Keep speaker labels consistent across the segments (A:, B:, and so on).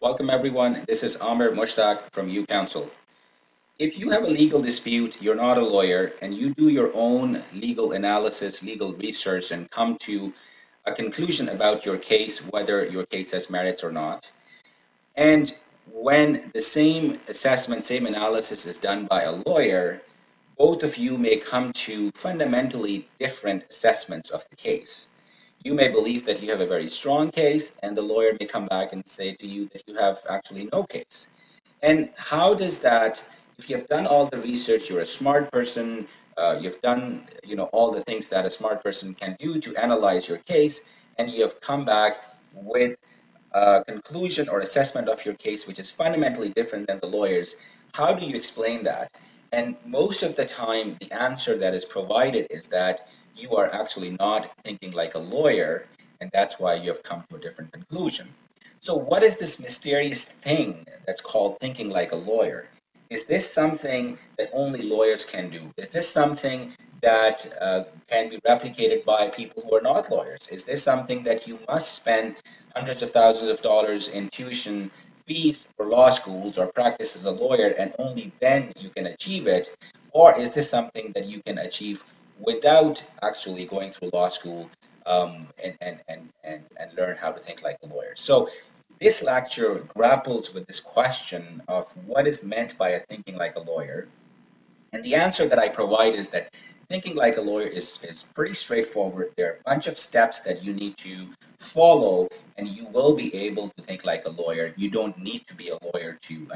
A: Welcome everyone. This is Amer from U Counsel. If you have a legal dispute, you're not a lawyer, and you do your own legal analysis, legal research, and come to a conclusion about your case, whether your case has merits or not. And when the same assessment, same analysis is done by a lawyer, both of you may come to fundamentally different assessments of the case. You may believe that you have a very strong case, and the lawyer may come back and say to you that you have actually no case. And how does that, if you have done all the research, you're a smart person, you've done all the things that a smart person can do to analyze your case, and you have come back with a conclusion or assessment of your case which is fundamentally different than the lawyer's, how do you explain that? And most of the time, the answer that is provided is that you are actually not thinking like a lawyer, and that's why you have come to a different conclusion. So what is this mysterious thing that's called thinking like a lawyer? Is this something that only lawyers can do? Is this something that can be replicated by people who are not lawyers? Is this something that you must spend hundreds of thousands of dollars in tuition fees for law schools or practice as a lawyer and only then you can achieve it? Or is this something that you can achieve without actually going through law school and learn how to think like a lawyer? So this lecture grapples with this question of what is meant by a thinking like a lawyer. And the answer that I provide is that thinking like a lawyer is pretty straightforward. There are a bunch of steps that you need to follow, and you will be able to think like a lawyer. You don't need to be a lawyer to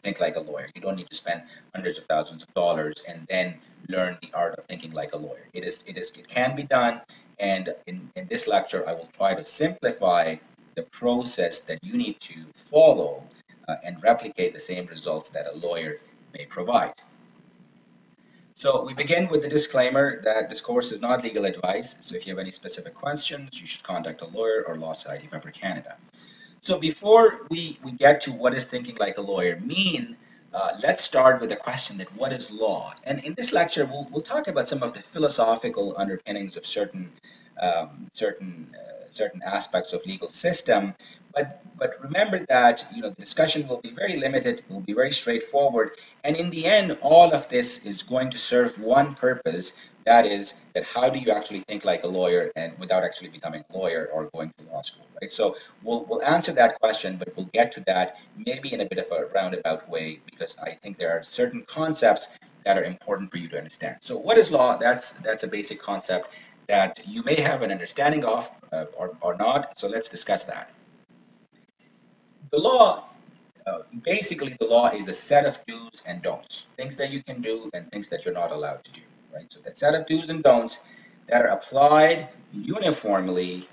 A: think like a lawyer. You don't need to spend hundreds of thousands of dollars and then learn the art of thinking like a lawyer. It can be done, and in this lecture, I will try to simplify the process that you need to follow and replicate the same results that a lawyer may provide. So we begin with the disclaimer that this course is not legal advice. So if you have any specific questions, you should contact a lawyer or Law Society of Upper Canada. So before we get to what does thinking like a lawyer mean, let's start with the question that what is law? And in this lecture, we'll talk about some of the philosophical underpinnings of certain aspects of legal system. But remember that the discussion will be very limited, it will be very straightforward, and in the end, all of this is going to serve one purpose. That is that how do you actually think like a lawyer and without actually becoming a lawyer or going to law school, right? So we'll answer that question, but we'll get to that maybe in a bit of a roundabout way because I think there are certain concepts that are important for you to understand. So what is law? That's a basic concept that you may have an understanding of or not. So let's discuss that. The law, basically the law is a set of do's and don'ts, things that you can do and things that you're not allowed to do, right? So that set of do's and don'ts that are applied uniformly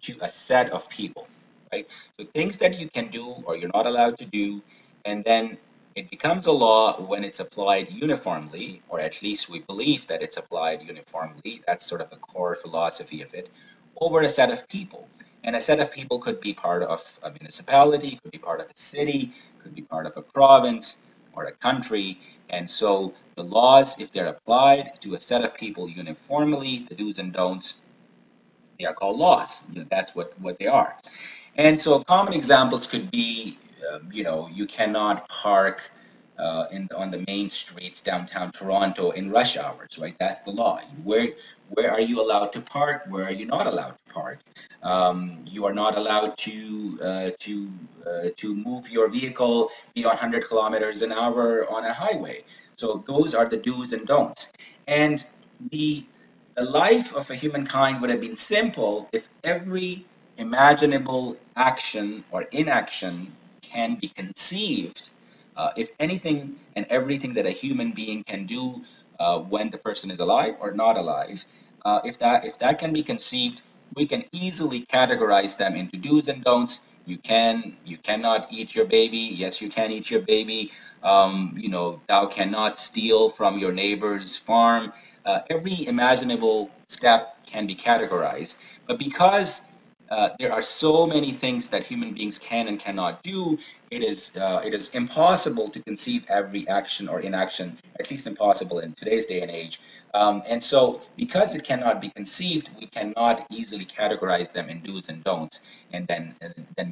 A: to a set of people, right? So things that you can do or you're not allowed to do, and then it becomes a law when it's applied uniformly, or at least we believe that it's applied uniformly. That's sort of the core philosophy of it, over a set of people. And a set of people could be part of a municipality, could be part of a city, could be part of a province or a country. And so the laws, if they're applied to a set of people uniformly, the do's and don'ts, they are called laws. That's what they are. And so common examples could be, you cannot park on the main streets downtown Toronto in rush hours, right? That's the law. Where are you allowed to park? Where are you not allowed to park? You are not allowed to move your vehicle beyond 100 kilometers an hour on a highway. So those are the do's and don'ts. And the life of a humankind would have been simple if every imaginable action or inaction can be conceived, if anything and everything that a human being can do when the person is alive or not alive, if that can be conceived, we can easily categorize them into do's and don'ts. You cannot eat your baby. Yes, you can eat your baby. Thou cannot steal from your neighbor's farm. Every imaginable step can be categorized, but because there are so many things that human beings can and cannot do. It is impossible to conceive every action or inaction, at least impossible in today's day and age. And so, because it cannot be conceived, we cannot easily categorize them in do's and don'ts, and then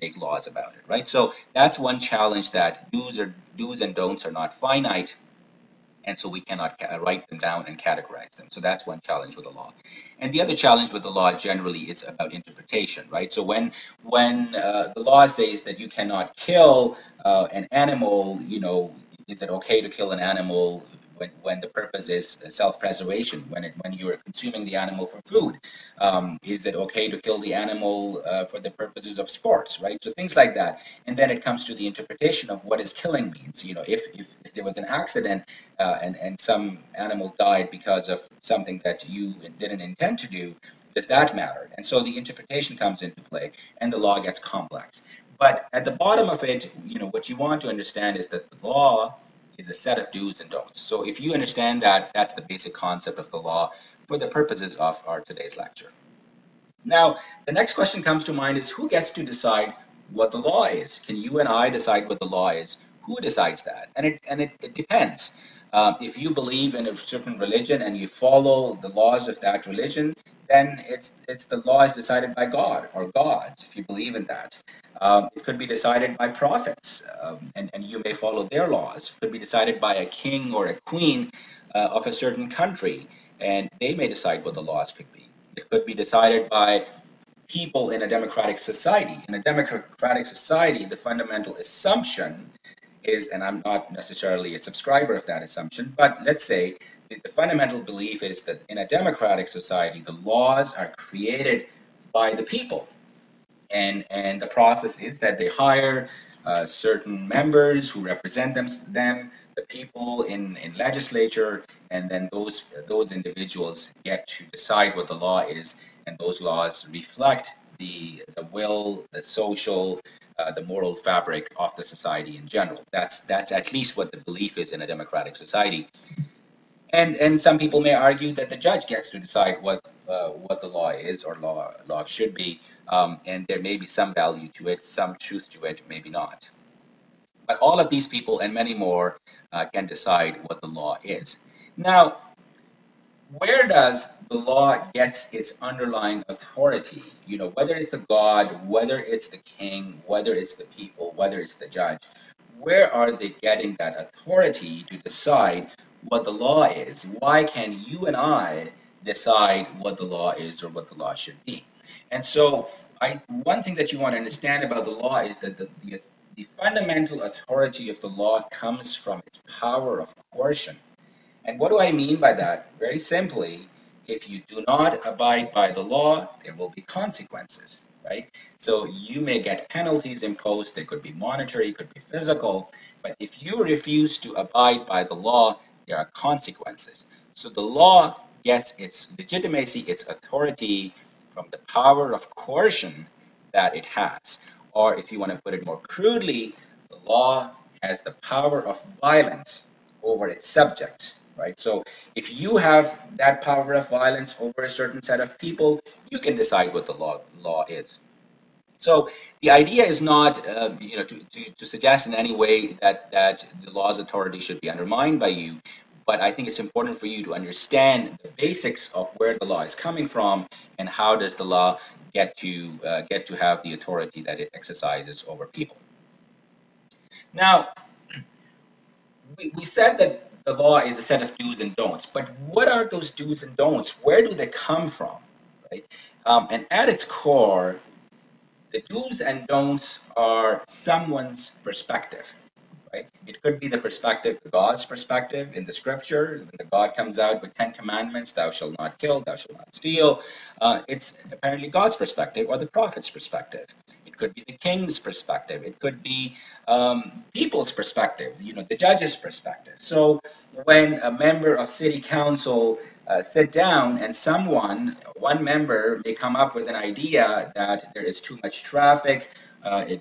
A: make laws about it, right? So that's one challenge, that do's and don'ts are not finite, and so we cannot write them down and categorize them. So that's one challenge with the law. And the other challenge with the law generally is about interpretation, right? So when the law says that you cannot kill an animal, is it okay to kill an animal when the purpose is self-preservation, when you're consuming the animal for food? Is it okay to kill the animal for the purposes of sports, right? So things like that. And then it comes to the interpretation of what is killing means. If there was an accident and some animal died because of something that you didn't intend to do, does that matter? And so the interpretation comes into play, and the law gets complex. But at the bottom of it, what you want to understand is that the law is a set of do's and don'ts. So if you understand that, that's the basic concept of the law for the purposes of our today's lecture. Now, the next question comes to mind is, who gets to decide what the law is? Can you and I decide what the law is? Who decides that? And it depends. If you believe in a certain religion and you follow the laws of that religion, then it's the law is decided by God or gods, if you believe in that. It could be decided by prophets, and you may follow their laws. It could be decided by a king or a queen of a certain country, and they may decide what the laws could be. It could be decided by people in a democratic society. In a democratic society, the fundamental assumption is, and I'm not necessarily a subscriber of that assumption, but let's say the fundamental belief is that in a democratic society, the laws are created by the people. And the process is that they hire certain members who represent them, the people in legislature, and then those individuals get to decide what the law is, and those laws reflect the will, the social, the moral fabric of the society in general. That's at least what the belief is in a democratic society. And some people may argue that the judge gets to decide what the law is or law should be, and there may be some value to it, some truth to it, maybe not. But all of these people and many more can decide what the law is. Now, where does the law gets its underlying authority? Whether it's the God, whether it's the king, whether it's the people, whether it's the judge, where are they getting that authority to decide what the law is? Why can you and I decide what the law is or what the law should be? And so, one thing that you want to understand about the law is that the fundamental authority of the law comes from its power of coercion. And what do I mean by that? Very simply, if you do not abide by the law, there will be consequences, right? So you may get penalties imposed. They could be monetary, could be physical. But if you refuse to abide by the law, there are consequences. So the law gets its legitimacy, its authority from the power of coercion that it has. Or if you want to put it more crudely, the law has the power of violence over its subject, right? So if you have that power of violence over a certain set of people, you can decide what the law is. So the idea is not, to suggest in any way that the law's authority should be undermined by you, but I think it's important for you to understand the basics of where the law is coming from and how does the law get to have the authority that it exercises over people. Now, we said that the law is a set of do's and don'ts, but what are those do's and don'ts? Where do they come from, right? And at its core, the do's and don'ts are someone's perspective, right? It could be the perspective, God's perspective in the scripture, when the God comes out with 10 commandments, thou shalt not kill, thou shalt not steal. It's apparently God's perspective or the prophet's perspective. It could be the king's perspective. It could be people's perspective, the judge's perspective. So when a member of city council sit down and one member may come up with an idea that there is too much traffic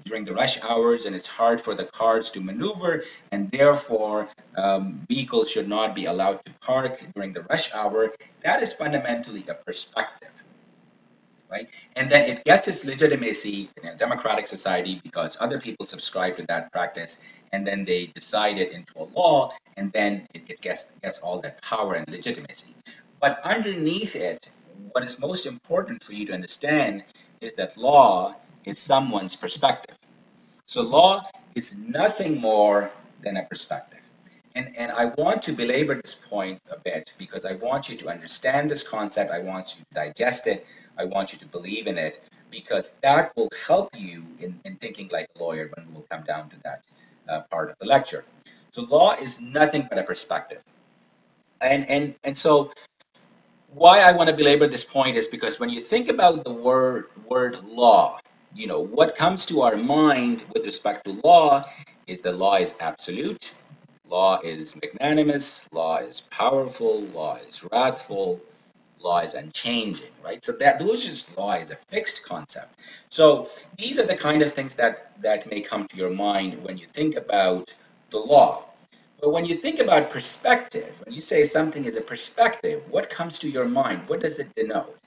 A: during the rush hours and it's hard for the cars to maneuver, and therefore vehicles should not be allowed to park during the rush hour. That is fundamentally a perspective. right? And then it gets its legitimacy in a democratic society because other people subscribe to that practice, and then they decide it into a law, and then it gets all that power and legitimacy. But underneath it, what is most important for you to understand is that law is someone's perspective. So law is nothing more than a perspective. And I want to belabor this point a bit because I want you to understand this concept. I want you to digest it. I want you to believe in it because that will help you in thinking like a lawyer when we will come down to that part of the lecture. So law is nothing but a perspective. And so why I want to belabor this point is because when you think about the word law, what comes to our mind with respect to law is that law is absolute, law is magnanimous, law is powerful, law is wrathful, law is unchanging, right? So that those just law is a fixed concept. So these are the kind of things that may come to your mind when you think about the law. But when you think about perspective, when you say something is a perspective, what comes to your mind? What does it denote?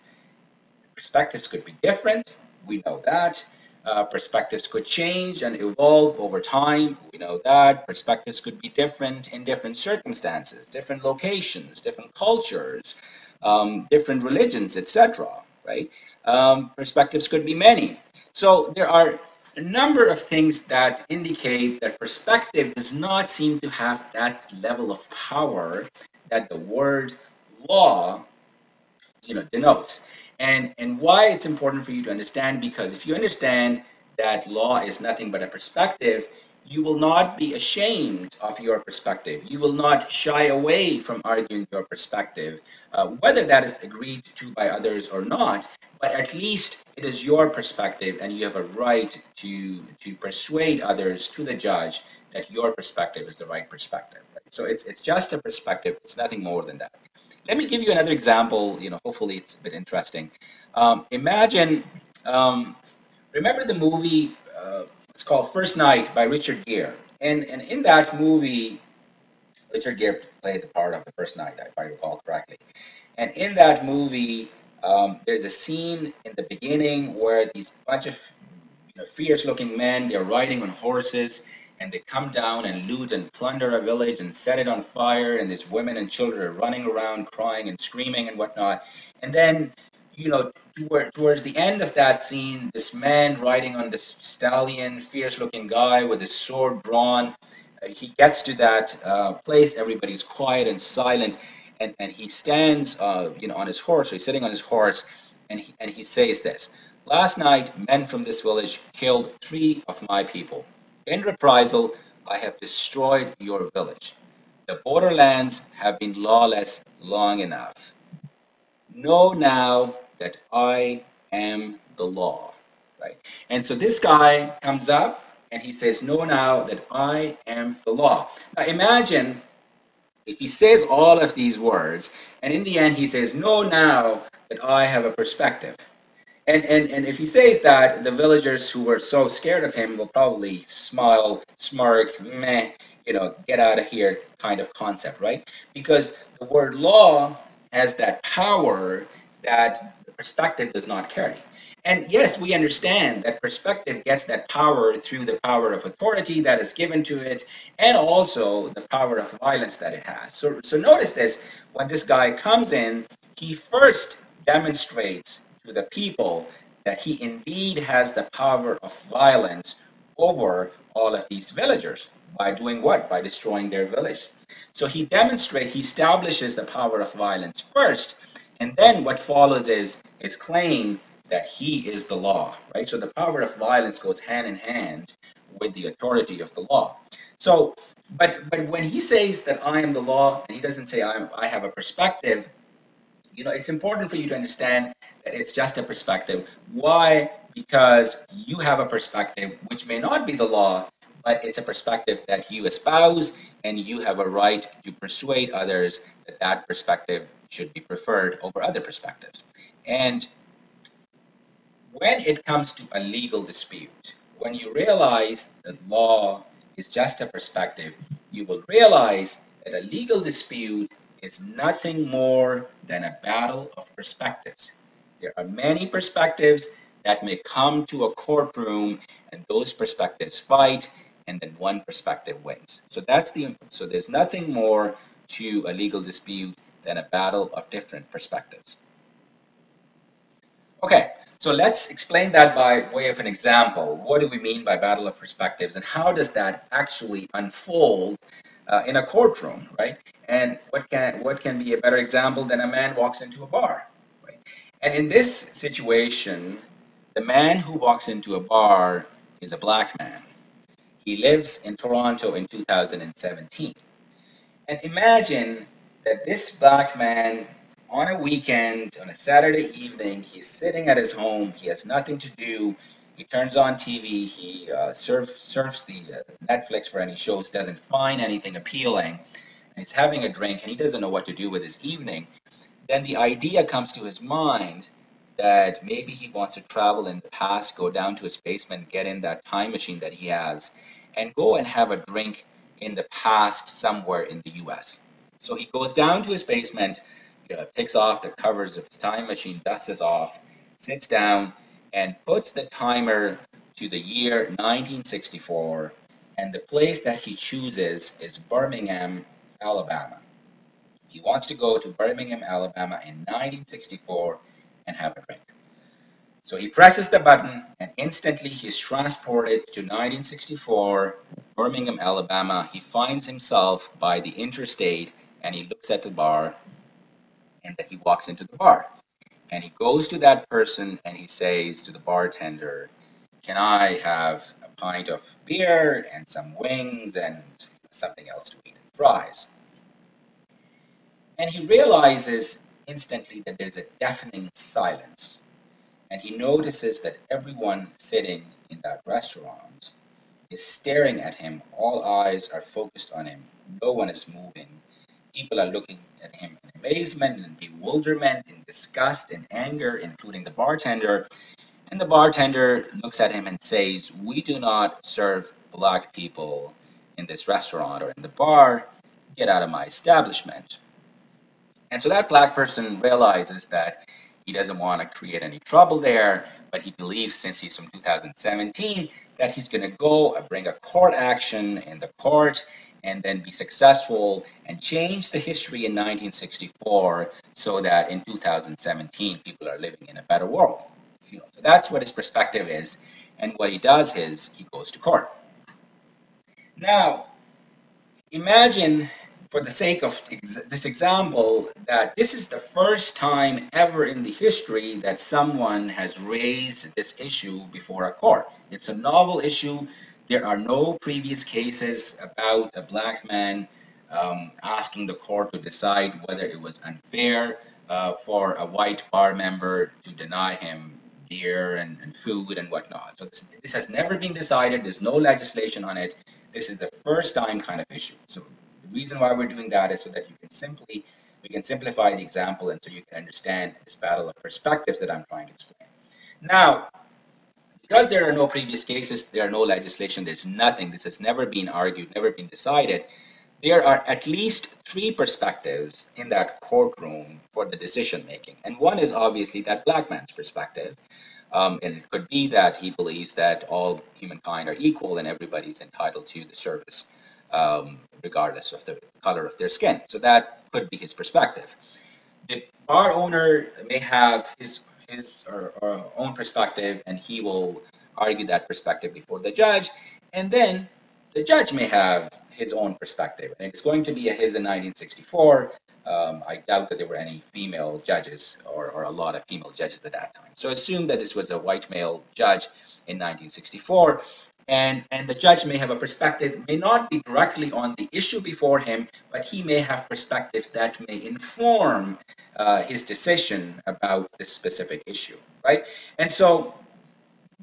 A: Perspectives could be different. We know that. Perspectives could change and evolve over time. We know that. Perspectives could be different in different circumstances, different locations, different cultures, different religions, etc. Right? Perspectives could be many. So there are a number of things that indicate that perspective does not seem to have that level of power that the word law denotes. And why it's important for you to understand, because if you understand that law is nothing but a perspective, you will not be ashamed of your perspective. You will not shy away from arguing your perspective, whether that is agreed to by others or not. But at least it is your perspective, and you have a right to persuade others to the judge that your perspective is the right perspective. Right? So it's just a perspective. It's nothing more than that. Let me give you another example. Hopefully it's a bit interesting. Imagine, remember the movie? It's called First Night by Richard Gere, and in that movie, Richard Gere played the part of the First Night, if I recall correctly. And in that movie, there's a scene in the beginning where these bunch of fierce-looking men, they're riding on horses, and they come down and loot and plunder a village and set it on fire, and these women and children are running around crying and screaming and whatnot. And then, towards the end of that scene, this man riding on this stallion, fierce-looking guy with his sword drawn, he gets to that place, everybody's quiet and silent, and he stands, on his horse, so he's sitting on his horse, and he says this. Last night, men from this village killed 3 of my people. In reprisal, I have destroyed your village. The borderlands have been lawless long enough. Know now that I am the law. Right? And so this guy comes up and he says, know now that I am the law. Now imagine if he says all of these words, and in the end he says, know now that I have a perspective. And if he says that, the villagers who were so scared of him will probably smile, smirk, meh, get out of here kind of concept, right? Because the word law has that power that the perspective does not carry. And yes, we understand that perspective gets that power through the power of authority that is given to it, and also the power of violence that it has. So notice this, when this guy comes in, he first demonstrates to the people that he indeed has the power of violence over all of these villagers. By doing what? By destroying their village. So he establishes the power of violence first, and then what follows is his claim that he is the law, right? So the power of violence goes hand in hand with the authority of the law. So, but when he says that I am the law, and he doesn't say I have a perspective, it's important for you to understand that it's just a perspective. Why? Because you have a perspective which may not be the law, but it's a perspective that you espouse, and you have a right to persuade others that that perspective should be preferred over other perspectives. And when it comes to a legal dispute, when you realize that law is just a perspective, you will realize that a legal dispute is nothing more than a battle of perspectives. There are many perspectives that may come to a courtroom, and those perspectives fight, and then one perspective wins. So there's nothing more to a legal dispute than a battle of different perspectives. Okay, so let's explain that by way of an example. What do we mean by battle of perspectives, and how does that actually unfold in a courtroom, right? And what can be a better example than a man walks into a bar, right? And in this situation, the man who walks into a bar is a black man. He lives in Toronto in 2017. And imagine that this black man, on a weekend, on a Saturday evening, he's sitting at his home, he has nothing to do, he turns on TV, he surfs the Netflix for any shows, doesn't find anything appealing, and he's having a drink, and he doesn't know what to do with his evening. Then the idea comes to his mind that maybe he wants to travel in the past, go down to his basement, get in that time machine that he has, and go and have a drink in the past somewhere in the US. So he goes down to his basement, takes off the covers of his time machine, dusts it off, sits down, and puts the timer to the year 1964, and the place that he chooses is Birmingham, Alabama. He wants to go to Birmingham, Alabama in 1964 and have a drink. So he presses the button, and instantly he's transported to 1964, Birmingham, Alabama. He finds himself by the interstate, and he looks at the bar, and then he walks into the bar. And he goes to that person, and he says to the bartender, "Can I have a pint of beer and some wings and something else to eat, and fries?" And he realizes instantly that there's a deafening silence. And he notices that everyone sitting in that restaurant is staring at him. All eyes are focused on him. No one is moving. People are looking at him in amazement and bewilderment and disgust and anger, including the bartender. And the bartender looks at him and says, "We do not serve black people in this restaurant or in the bar. Get out of my establishment." And so that black person realizes that he doesn't want to create any trouble there, but he believes, since he's from 2017, that he's going to go and bring a court action in the court and then be successful and change the history in 1964 so that in 2017 people are living in a better world. So that's what his perspective is, and what he does is he goes to court. Now, imagine, for the sake of this example, that this is the first time ever in the history that someone has raised this issue before a court. It's a novel issue. There are no previous cases about a black man asking the court to decide whether it was unfair for a white bar member to deny him beer and food and whatnot. So this has never been decided. There's no legislation on it. This is the first time kind of issue. So the reason why we're doing that is so that we can simplify the example, and so you can understand this battle of perspectives that I'm trying to explain. Now, because there are no previous cases, there are no legislation, there's nothing, this has never been argued, never been decided, there are at least three perspectives in that courtroom for the decision making. And one is obviously that black man's perspective. And it could be that he believes that all humankind are equal and everybody's entitled to the service, regardless of the color of their skin. So that could be his perspective. The bar owner may have his or own perspective, and he will argue that perspective before the judge. And then the judge may have his own perspective, and it's going to be his in 1964. I doubt that there were any female judges or a lot of female judges at that time. So assume that this was a white male judge in 1964, and the judge may have a perspective, may not be directly on the issue before him, but he may have perspectives that may inform his decision about this specific issue, right? And so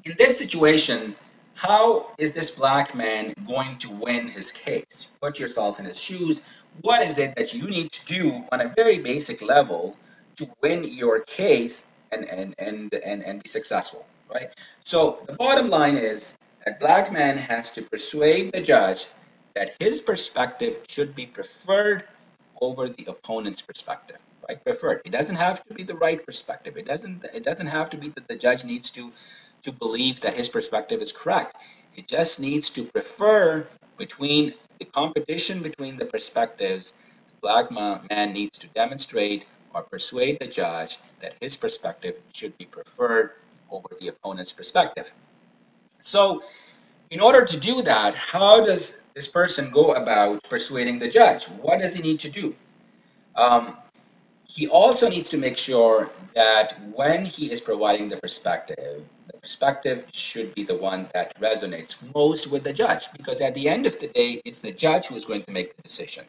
A: in this situation, how is this black man going to win his case? Put yourself in his shoes. What is it that you need to do on a very basic level to win your case and be successful, right? So the bottom line is that black man has to persuade the judge that his perspective should be preferred over the opponent's perspective, right? Preferred. It doesn't have to be the right perspective. It doesn't have to be that the judge needs to believe that his perspective is correct. It just needs to prefer between the competition between the perspectives. The black man needs to demonstrate or persuade the judge that his perspective should be preferred over the opponent's perspective. So, in order to do that, how does this person go about persuading the judge? What does he need to do? Um, he also needs to make sure that when he is providing the perspective should be the one that resonates most with the judge, because at the end of the day, it's the judge who is going to make the decision.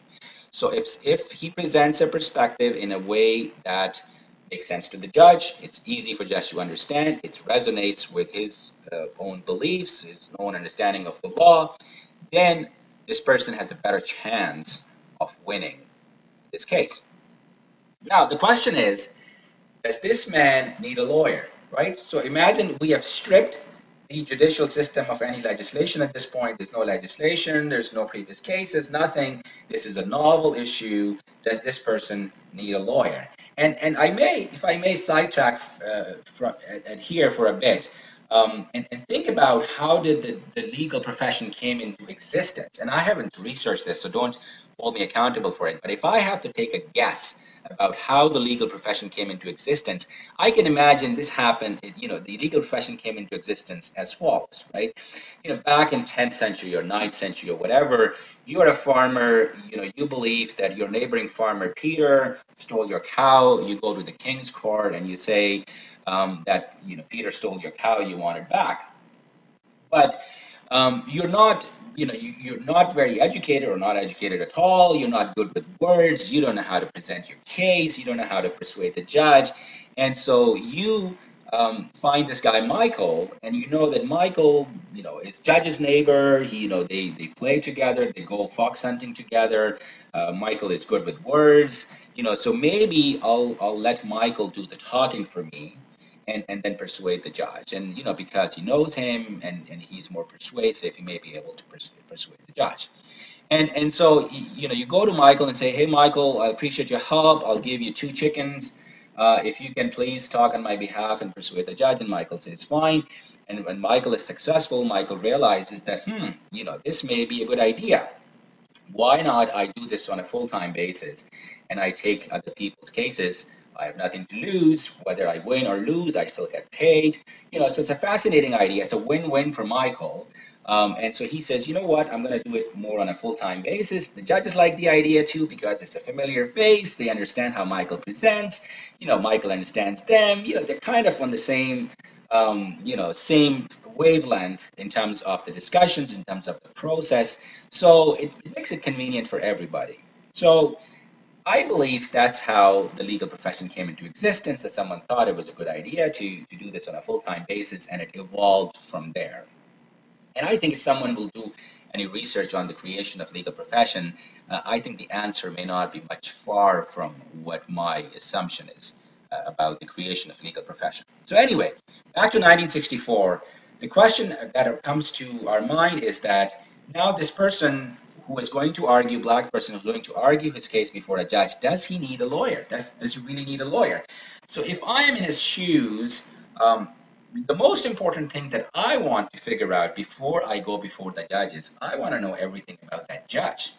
A: So if he presents a perspective in a way that makes sense to the judge, it's easy for the judge to understand, it resonates with his own beliefs, his own understanding of the law, then this person has a better chance of winning this case. Now, the question is, does this man need a lawyer, right? So imagine we have stripped the judicial system of any legislation at this point. There's no legislation, there's no previous cases, nothing. This is a novel issue. Does this person need a lawyer? And I may, if I may sidetrack at here for a bit, and think about how did the legal profession came into existence. And I haven't researched this, so don't hold me accountable for it. But if I have to take a guess about how the legal profession came into existence, I can imagine this happened, the legal profession came into existence as follows, right? Back in 10th century or 9th century or whatever, you're a farmer, you believe that your neighboring farmer Peter stole your cow, you go to the king's court and you say that, Peter stole your cow, you want it back. But you're not you're not very educated or not educated at all. You're not good with words. You don't know how to present your case. You don't know how to persuade the judge. And so you find this guy Michael, and you know that Michael, is judge's neighbor. They play together. They go fox hunting together. Michael is good with words. So maybe I'll let Michael do the talking for me. And then persuade the judge. And, because he knows him and he's more persuasive, he may be able to persuade the judge. And so, you go to Michael and say, hey, Michael, I appreciate your help. I'll give you 2 chickens. If you can please talk on my behalf and persuade the judge. And Michael says, fine. And when Michael is successful, Michael realizes that, this may be a good idea. Why not I do this on a full-time basis and I take other people's cases? I have nothing to lose. Whether I win or lose, I still get paid. So it's a fascinating idea. It's a win-win for Michael. And so he says, you know what, I'm going to do it more on a full-time basis. The judges like the idea too because it's a familiar face. They understand how Michael presents. Michael understands them. They're kind of on the same, same wavelength in terms of the discussions, in terms of the process. So it makes it convenient for everybody. So I believe that's how the legal profession came into existence, that someone thought it was a good idea to do this on a full-time basis, and it evolved from there. And I think if someone will do any research on the creation of legal profession, I think the answer may not be much far from what my assumption is about the creation of legal profession. So anyway, back to 1964, the question that comes to our mind is that now this person who is going to argue, black person who's going to argue his case before a judge, does he need a lawyer? Does he really need a lawyer? So if I am in his shoes, the most important thing that I want to figure out before I go before the judge is I want to know everything about that judge,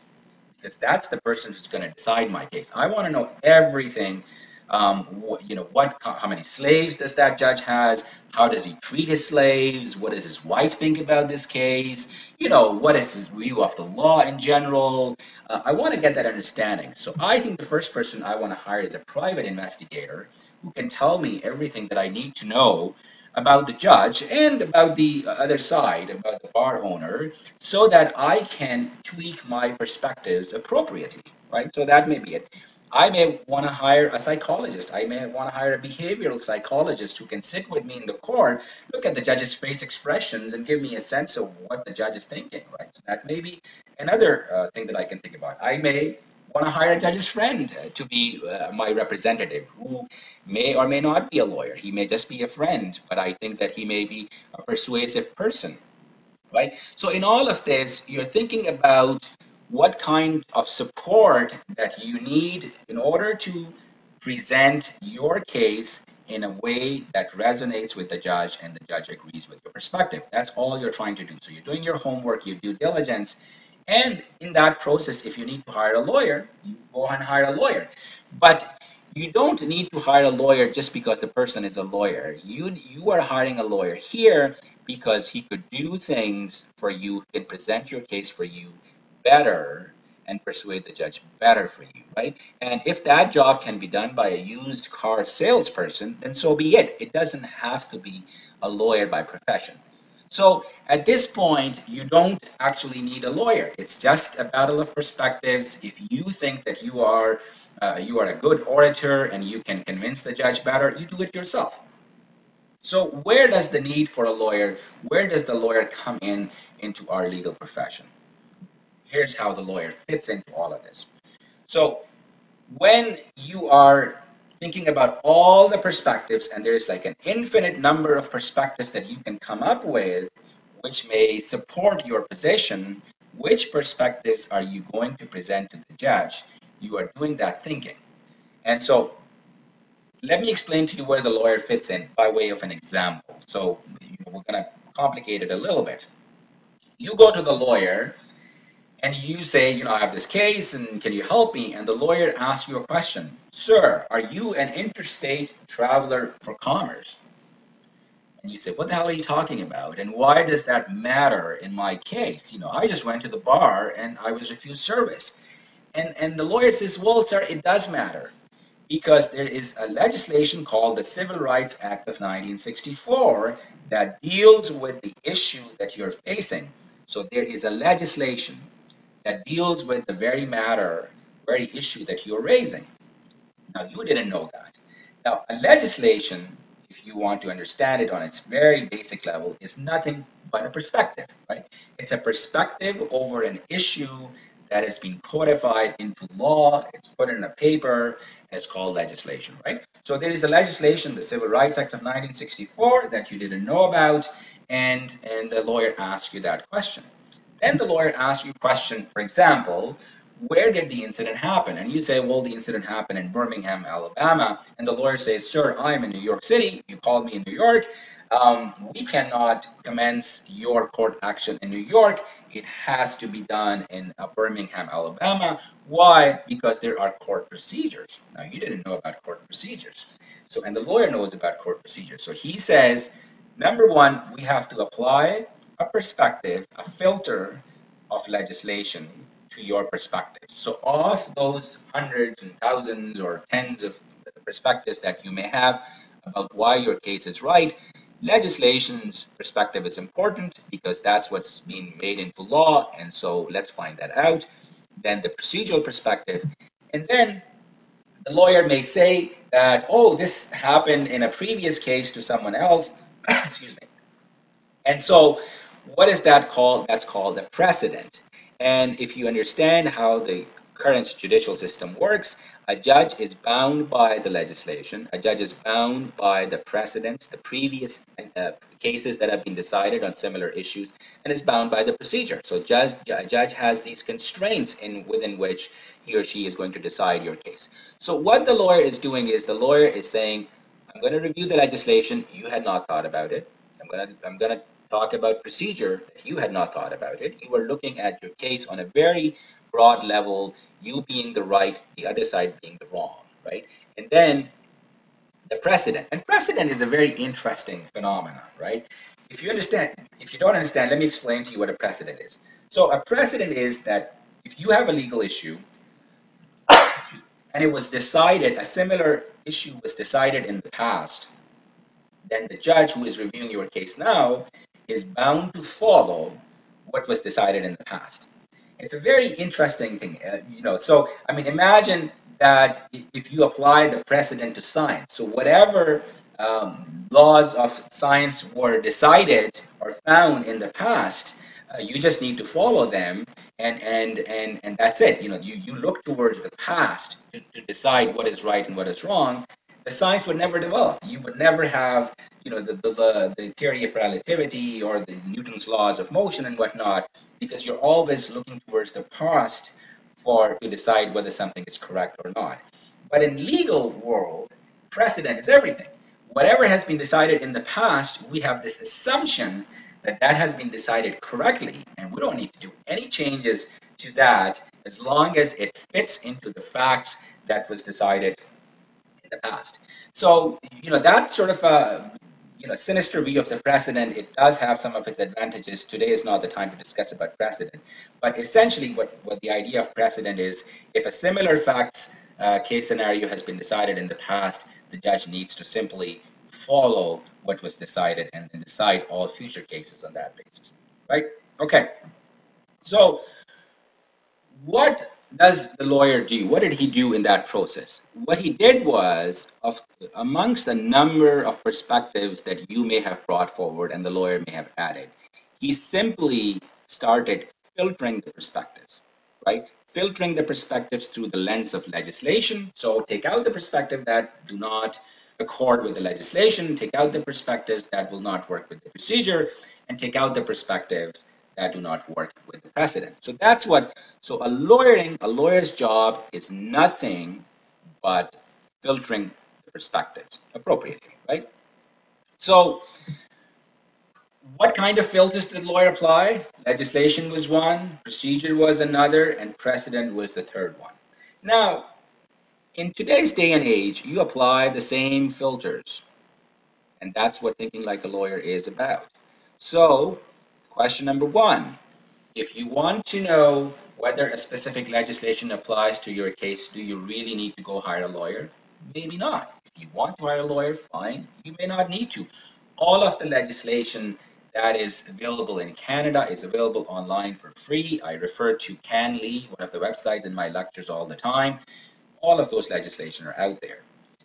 A: because that's the person who's going to decide my case. I want to know everything. How many slaves does that judge has? How does he treat his slaves? What does his wife think about this case? What is his view of the law in general? I want to get that understanding. So I think the first person I want to hire is a private investigator who can tell me everything that I need to know about the judge and about the other side, about the bar owner, so that I can tweak my perspectives appropriately, right? So that may be it. I may want to hire a psychologist. I may want to hire a behavioral psychologist who can sit with me in the court, look at the judge's face expressions, and give me a sense of what the judge is thinking, right? So that may be another thing that I can think about. I may want to hire a judge's friend to be my representative, who may or may not be a lawyer. He may just be a friend, but I think that he may be a persuasive person, right? So in all of this, you're thinking about what kind of support that you need in order to present your case in a way that resonates with the judge and the judge agrees with your perspective. That's all you're trying to do. So you're doing your homework, your due diligence, and in that process, if you need to hire a lawyer, you go and hire a lawyer. But you don't need to hire a lawyer just because the person is a lawyer. You are hiring a lawyer here because he could do things for you, can present your case for you better and persuade the judge better for you, right? And if that job can be done by a used car salesperson, then so be it. It doesn't have to be a lawyer by profession. So at this point, you don't actually need a lawyer. It's just a battle of perspectives. If you think that you are a good orator and you can convince the judge better, you do it yourself. So where does the need for a lawyer, where does the lawyer come in into our legal profession? Here's how the lawyer fits into all of this. So when you are thinking about all the perspectives, and there's like an infinite number of perspectives that you can come up with, which may support your position, which perspectives are you going to present to the judge? You are doing that thinking. And so let me explain to you where the lawyer fits in by way of an example. So we're going to complicate it a little bit. You go to the lawyer and you say, I have this case and can you help me? And the lawyer asks you a question. Sir, are you an interstate traveler for commerce? And you say, what the hell are you talking about? And why does that matter in my case? I just went to the bar and I was refused service. And the lawyer says, well, sir, it does matter because there is a legislation called the Civil Rights Act of 1964 that deals with the issue that you're facing. So there is a legislation that deals with the very matter, very issue that you're raising. Now, you didn't know that. Now, a legislation, if you want to understand it on its very basic level, is nothing but a perspective, right? It's a perspective over an issue that has been codified into law, it's put in a paper, and it's called legislation, right? So there is a legislation, the Civil Rights Act of 1964, that you didn't know about, and the lawyer asks you that question. Then the lawyer asks you a question, for example, where did the incident happen? And you say, well, the incident happened in Birmingham, Alabama. And the lawyer says, sir, I'm in New York City. You called me in New York. We cannot commence your court action in New York. It has to be done in Birmingham, Alabama. Why? Because there are court procedures. Now, you didn't know about court procedures. So, and the lawyer knows about court procedures. So he says, number one, we have to apply a perspective, a filter of legislation to your perspective. So of those hundreds and thousands or tens of perspectives that you may have about why your case is right, legislation's perspective is important because that's what's being made into law, and so let's find that out. Then the procedural perspective, and then the lawyer may say that, oh, this happened in a previous case to someone else, excuse me. And so what is that called? That's called a precedent. And if you understand how the current judicial system works, a judge is bound by the legislation, a judge is bound by the precedents, the previous cases that have been decided on similar issues, and is bound by the procedure. So a judge has these constraints within which he or she is going to decide your case. So what the lawyer is doing is the lawyer is saying, I'm going to review the legislation, you had not thought about it. I'm going to talk about procedure that you had not thought about it. You were looking at your case on a very broad level, you being the right, the other side being the wrong, right? And then the precedent. And precedent is a very interesting phenomenon, right? If you don't understand, let me explain to you what a precedent is. So a precedent is that if you have a legal issue and it was decided, a similar issue was decided in the past, then the judge who is reviewing your case now is bound to follow what was decided in the past. It's a very interesting thing, So, I mean, imagine that if you apply the precedent to science, so whatever laws of science were decided or found in the past, you just need to follow them, and that's it. You look towards the past to decide what is right and what is wrong. The science would never develop. You would never have, the theory of relativity or the Newton's laws of motion and whatnot, because you're always looking towards the past to decide whether something is correct or not. But in legal world, precedent is everything. Whatever has been decided in the past, we have this assumption that that has been decided correctly, and we don't need to do any changes to that as long as it fits into the facts that was decided in the past. So, that sort of sinister view of the precedent, it does have some of its advantages. Today is not the time to discuss about precedent. But essentially, what the idea of precedent is, if a similar facts case scenario has been decided in the past, the judge needs to simply follow what was decided and then decide all future cases on that basis. Right? Okay. So, what does the lawyer do? What did he do in that process? What he did was, amongst a number of perspectives that you may have brought forward and the lawyer may have added, he simply started filtering the perspectives, right? Filtering the perspectives through the lens of legislation. So take out the perspective that do not accord with the legislation, take out the perspectives that will not work with the procedure, and take out the perspectives that do not work with the precedent. So that's what, so a lawyer's job is nothing but filtering the perspectives appropriately, right? So what kind of filters did the lawyer apply? Legislation was one, procedure was another, and precedent was the third one. Now, in today's day and age, you apply the same filters, and that's what thinking like a lawyer is about. So, question number one, if you want to know whether a specific legislation applies to your case, do you really need to go hire a lawyer? Maybe not. If you want to hire a lawyer, fine. You may not need to. All of the legislation that is available in Canada is available online for free. I refer to CanLE, one of the websites in my lectures all the time. All of those legislation are out there.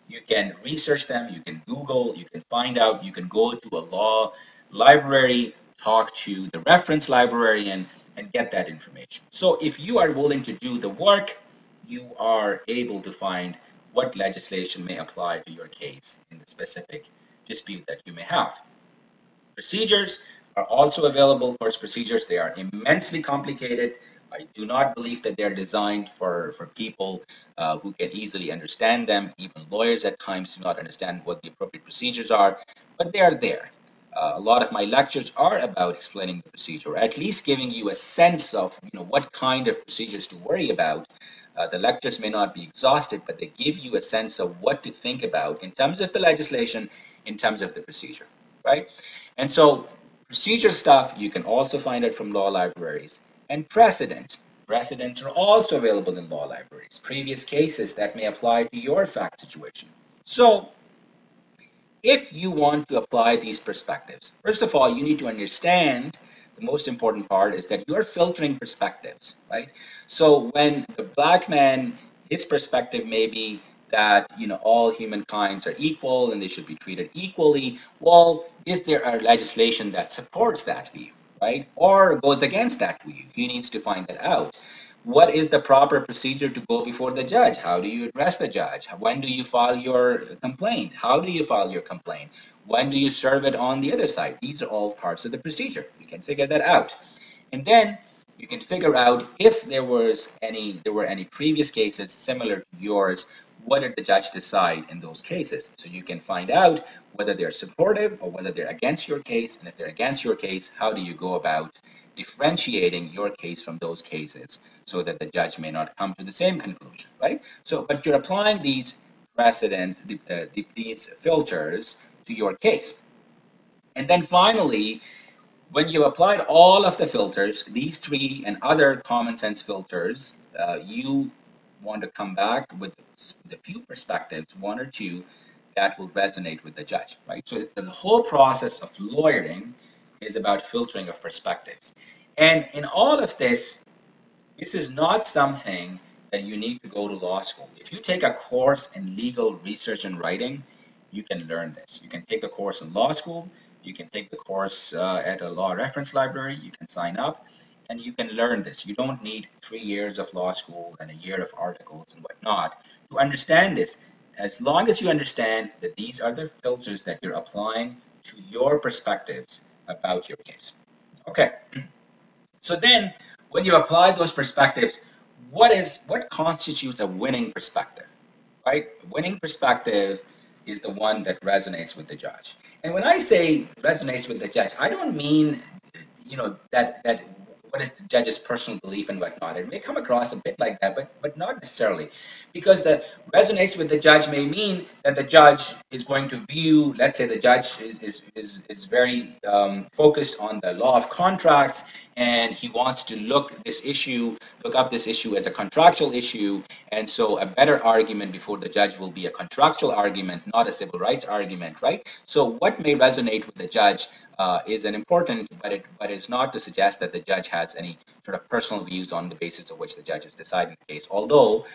A: You can research them, you can Google, you can find out, you can go to a law library, talk to the reference librarian, and get that information. So if you are willing to do the work, you are able to find what legislation may apply to your case in the specific dispute that you may have. Procedures are also available. Of course, procedures, they are immensely complicated. I do not believe that they're designed for people who can easily understand them. Even lawyers at times do not understand what the appropriate procedures are, but they are there. A lot of my lectures are about explaining the procedure, or at least giving you a sense of what kind of procedures to worry about. The lectures may not be exhaustive, but they give you a sense of what to think about in terms of the legislation, in terms of the procedure, right? And so procedure stuff you can also find it from law libraries. And precedents. Precedents are also available in law libraries. Previous cases that may apply to your fact situation. So if you want to apply these perspectives, first of all, you need to understand the most important part is that you're filtering perspectives, right? So when the black man, his perspective may be that all humankinds are equal and they should be treated equally. Well, is there a legislation that supports that view, right? Or goes against that view? He needs to find that out. What is the proper procedure to go before the judge? How do you address the judge? When do you file your complaint? How do you file your complaint? When do you serve it on the other side? These are all parts of the procedure. You can figure that out. And then you can figure out if there were any previous cases similar to yours. What did the judge decide in those cases? So you can find out whether they're supportive or whether they're against your case. And if they're against your case, how do you go about differentiating your case from those cases so that the judge may not come to the same conclusion, right? So, but you're applying these precedents, these filters to your case. And then finally, when you've applied all of the filters, these three and other common sense filters, you want to come back with a few perspectives, one or two, that will resonate with the judge, right? So the whole process of lawyering is about filtering of perspectives. And in all of this, this is not something that you need to go to law school. If you take a course in legal research and writing, you can learn this. You can take the course in law school, you can take the course at a law reference library, you can sign up, and you can learn this. You don't need 3 years of law school and a year of articles and whatnot to understand this. As long as you understand that these are the filters that you're applying to your perspectives about your case. Okay. So then, when you apply those perspectives, what constitutes a winning perspective, right? Winning perspective is the one that resonates with the judge. And when I say resonates with the judge, I don't mean, that what is the judge's personal belief and whatnot. It may come across a bit like that, but not necessarily, because the resonates with the judge may mean that the judge is going to view. Let's say the judge is very focused on the law of contracts, and he wants to look up this issue as a contractual issue, and so a better argument before the judge will be a contractual argument, not a civil rights argument, right? So what may resonate with the judge is an important, but it's not to suggest that the judge has any sort of personal views on the basis of which the judge is deciding the case. Although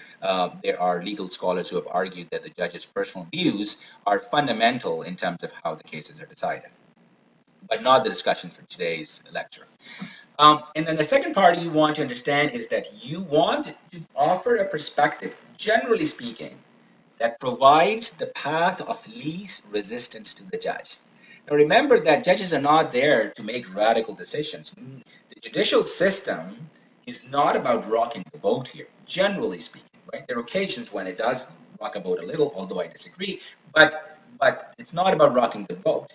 A: there are legal scholars who have argued that the judge's personal views are fundamental in terms of how the cases are decided, but not the discussion for today's lecture. And then the second part you want to understand is that you want to offer a perspective, generally speaking, that provides the path of least resistance to the judge. Now remember that judges are not there to make radical decisions. The judicial system is not about rocking the boat here, generally speaking, right? There are occasions when it does rock a boat a little, although I disagree, but it's not about rocking the boat.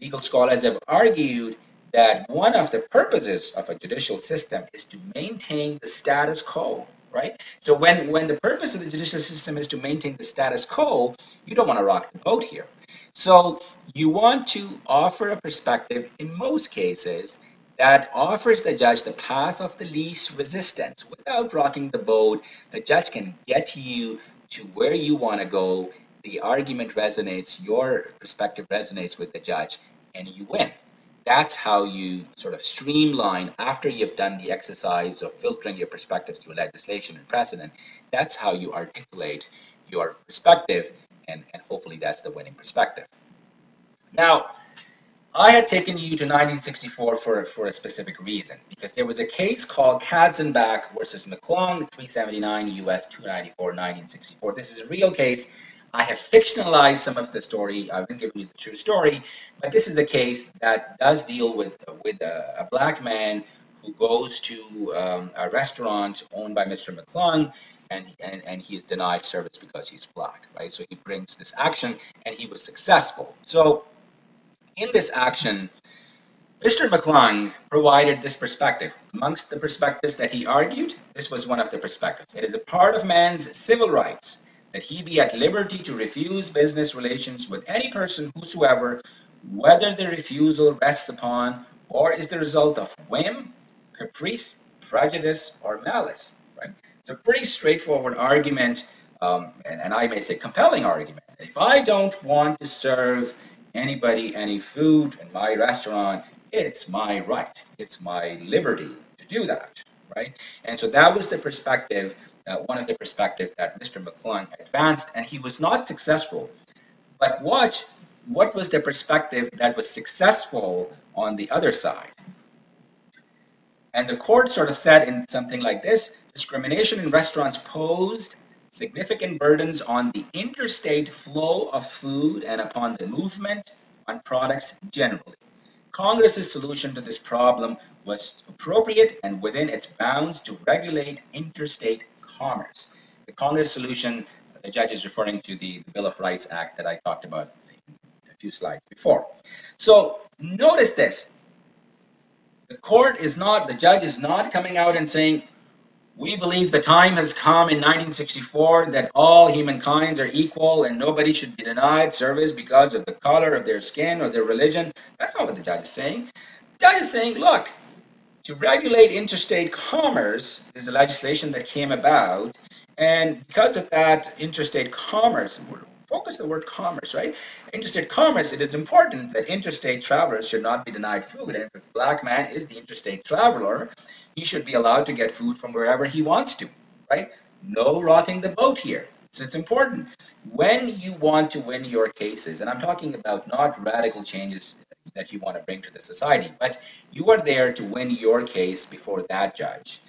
A: Legal scholars have argued that one of the purposes of a judicial system is to maintain the status quo, right? So when the purpose of the judicial system is to maintain the status quo, you don't want to rock the boat here. So you want to offer a perspective, in most cases, that offers the judge the path of the least resistance. Without rocking the boat, the judge can get you to where you want to go. The argument resonates, your perspective resonates with the judge, and you win. That's how you sort of streamline, after you've done the exercise of filtering your perspectives through legislation and precedent. That's how you articulate your perspective, and hopefully that's the winning perspective. Now, I had taken you to 1964 for a specific reason, because there was a case called Katzenbach versus McClung, 379 U.S. 294, 1964. This is a real case. I have fictionalized some of the story. I've been giving you the true story, but this is a case that does deal with a black man who goes to a restaurant owned by Mr. McClung, and he is denied service because he's black, right? So he brings this action, and he was successful. So in this action, Mr. McClung provided this perspective. Amongst the perspectives that he argued, this was one of the perspectives. It is a part of man's civil rights that he be at liberty to refuse business relations with any person whosoever, whether the refusal rests upon or is the result of whim, caprice, prejudice, or malice. Right? It's a pretty straightforward argument, and I may say compelling argument. If I don't want to serve anybody any food in my restaurant, it's my right, it's my liberty to do that, right? And so that was the perspective, one of the perspectives that Mr. McClung advanced, and he was not successful. But watch, what was the perspective that was successful on the other side? And the court sort of said in something like this: discrimination in restaurants posed significant burdens on the interstate flow of food and upon the movement on products generally. Congress's solution to this problem was appropriate and within its bounds to regulate interstate commerce. The Congress solution, the judge is referring to the Bill of Rights Act that I talked about a few slides before. So notice this. The judge is not coming out and saying, we believe the time has come in 1964 that all humankinds are equal and nobody should be denied service because of the color of their skin or their religion. That's not what the judge is saying. The judge is saying, look, to regulate interstate commerce is a legislation that came about, and because of that interstate commerce, focus the word commerce, right? Interstate commerce, it is important that interstate travelers should not be denied food. And if a black man is the interstate traveler, he should be allowed to get food from wherever he wants to, right? No rocking the boat here. So it's important. When you want to win your cases, and I'm talking about not radical changes that you want to bring to the society, but you are there to win your case before that judge.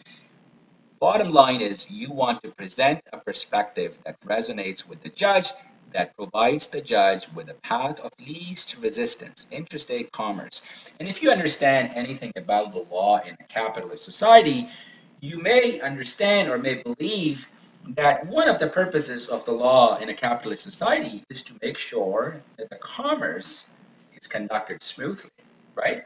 A: Bottom line is, you want to present a perspective that resonates with the judge, that provides the judge with a path of least resistance, interstate commerce. And if you understand anything about the law in a capitalist society, you may understand or may believe that one of the purposes of the law in a capitalist society is to make sure that the commerce is conducted smoothly, right?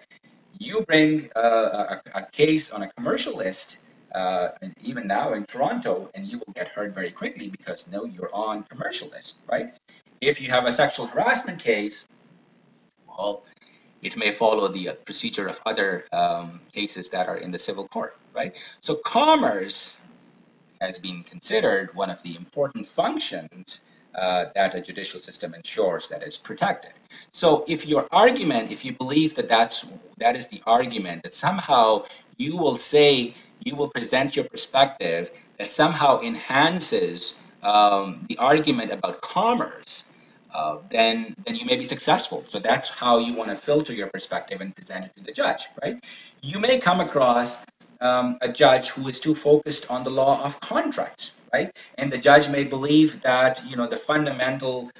A: You bring a case on a commercial list, and even now in Toronto, and you will get heard very quickly because no, you're on commercial list, right? If you have a sexual harassment case, well, it may follow the procedure of other cases that are in the civil court, right? So commerce has been considered one of the important functions that a judicial system ensures that is protected. So if your argument, if you believe that that is the argument, that somehow you will say, you will present your perspective that somehow enhances the argument about commerce, then you may be successful. So that's how you want to filter your perspective and present it to the judge, right? You may come across a judge who is too focused on the law of contracts, right? And the judge may believe that the fundamental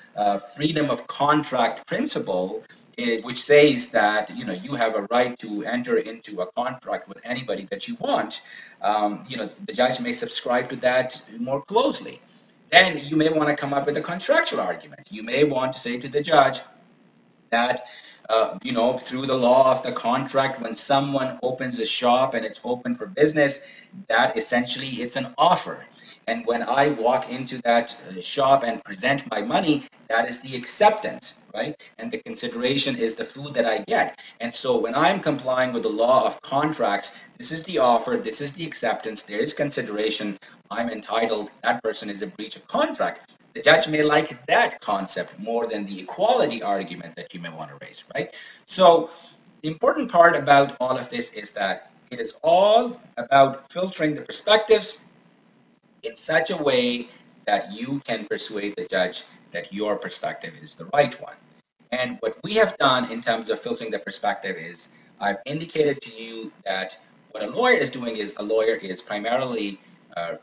A: freedom of contract principle, which says that you have a right to enter into a contract with anybody that you want. The judge may subscribe to that more closely. Then you may want to come up with a contractual argument. You may want to say to the judge that through the law of the contract, when someone opens a shop and it's open for business, that essentially it's an offer. And when I walk into that shop and present my money, that is the acceptance, right? And the consideration is the food that I get. And so when I'm complying with the law of contracts, this is the offer, this is the acceptance, there is consideration, I'm entitled, that person is a breach of contract. The judge may like that concept more than the equality argument that you may want to raise, right? So the important part about all of this is that it is all about filtering the perspectives in such a way that you can persuade the judge that your perspective is the right one. And what we have done in terms of filtering the perspective is I've indicated to you that what a lawyer is doing is a lawyer is primarily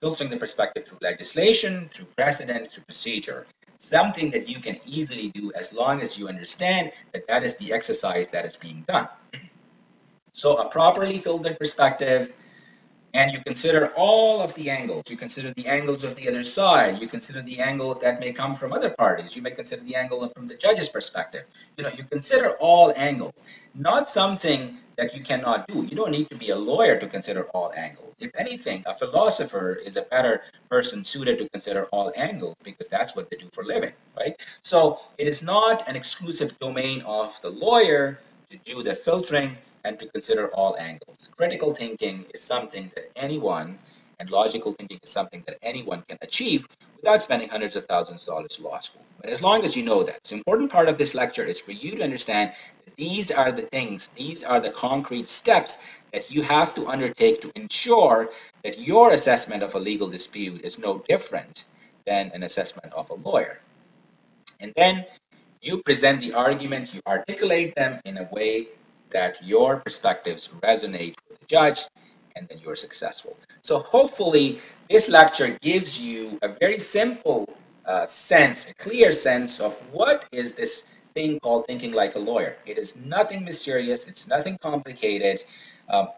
A: filtering the perspective through legislation, through precedent, through procedure. Something that you can easily do as long as you understand that that is the exercise that is being done. So a properly filtered perspective, and you consider all of the angles. You consider the angles of the other side. You consider the angles that may come from other parties. You may consider the angle from the judge's perspective. You consider all angles, not something that you cannot do. You don't need to be a lawyer to consider all angles. If anything, a philosopher is a better person suited to consider all angles because that's what they do for a living, right? So it is not an exclusive domain of the lawyer to do the filtering and to consider all angles. Critical thinking is something that anyone, and logical thinking is something that anyone can achieve without spending hundreds of thousands of dollars to law school. But as long as you know that, the important part of this lecture is for you to understand that these are the things, these are the concrete steps that you have to undertake to ensure that your assessment of a legal dispute is no different than an assessment of a lawyer. And then you present the arguments, you articulate them in a way that your perspectives resonate with the judge, and then you're successful. So hopefully this lecture gives you a very simple sense, a clear sense of what is this thing called thinking like a lawyer. It is nothing mysterious, it's nothing complicated.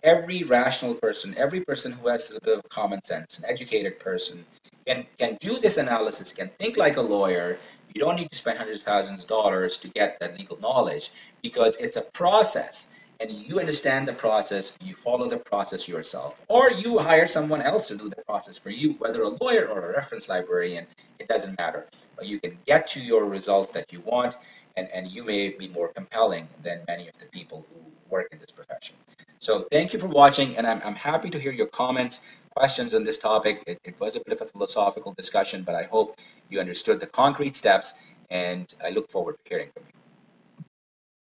A: Every rational person, every person who has a bit of common sense, an educated person, can do this analysis, can think like a lawyer. You don't need to spend hundreds of thousands of dollars to get that legal knowledge because it's a process and you understand the process, you follow the process yourself, or you hire someone else to do the process for you, whether a lawyer or a reference librarian, it doesn't matter. But you can get to your results that you want, and you may be more compelling than many of the people who work in this profession. So thank you for watching, and I'm happy to hear your comments, questions on this topic. It was a bit of a philosophical discussion, but I hope you understood the concrete steps, and I look forward to hearing from you.